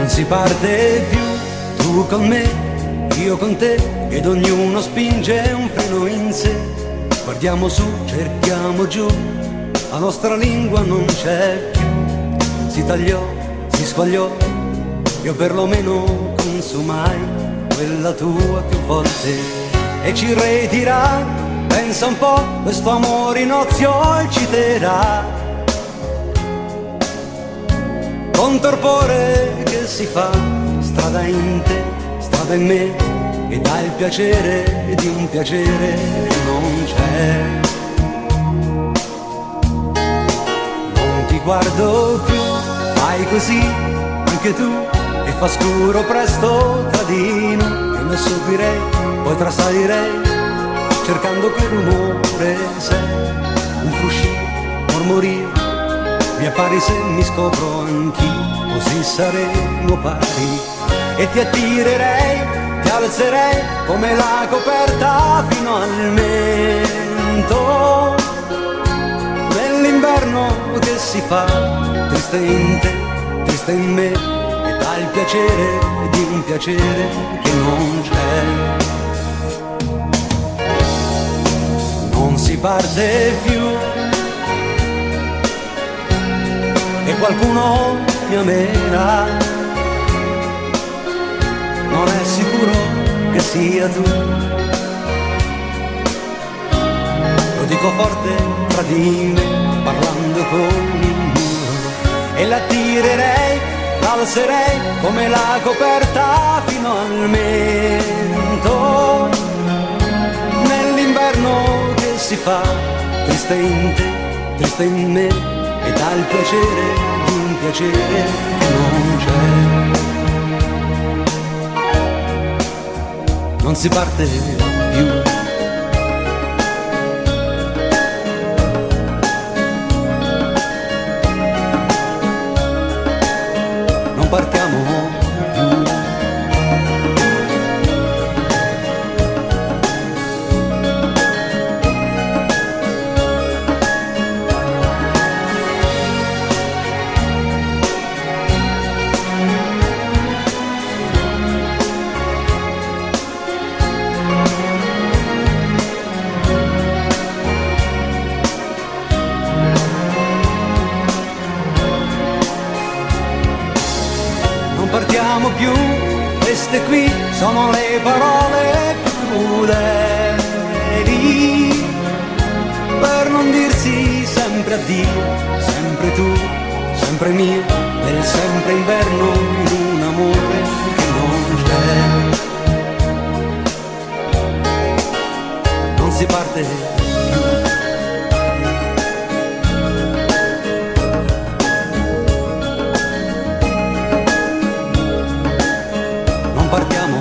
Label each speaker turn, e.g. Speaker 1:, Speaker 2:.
Speaker 1: Non si parte più, tu con me, io con te, ed ognuno spinge un freno in sé. Guardiamo su, cerchiamo giù, la nostra lingua non c'è più. Si tagliò, si squagliò, io perlomeno consumai quella tua più forte. E ci retirà, pensa un po', questo amore in ozio ecciterà. Con torpore che si fa, strada in te, strada in me, e dà il piacere di un piacere che non c'è. Non ti guardo più, fai così anche tu, e fa scuro presto tra di noi. Io ne subirei, poi trasalirei, cercando che rumore sei, un fruscio, mormorio. Mi appari se mi scopro anch'io, così saremo pari. E ti attirerei, ti alzerei come la coperta fino al mento. Nell'inverno che si fa, triste in te, triste in me, e dà il piacere di un piacere che non c'è. Non si parte più, e qualcuno mi amerà. Non è sicuro che sia tu, lo dico forte tra di me, parlando con il muro. E la tirerei, l'alzerei come la coperta fino al mento. Nell'inverno che si fa, triste in te, triste in me, e dà il piacere di un piacere che non c'è. Non si parte più. Non partiamo più. Non partiamo più, queste qui sono le parole più crudeli, per non dirsi sempre addio, sempre tu, sempre mio, nel sempre inverno in un amore che non c'è. Non si parte più. Non partiamo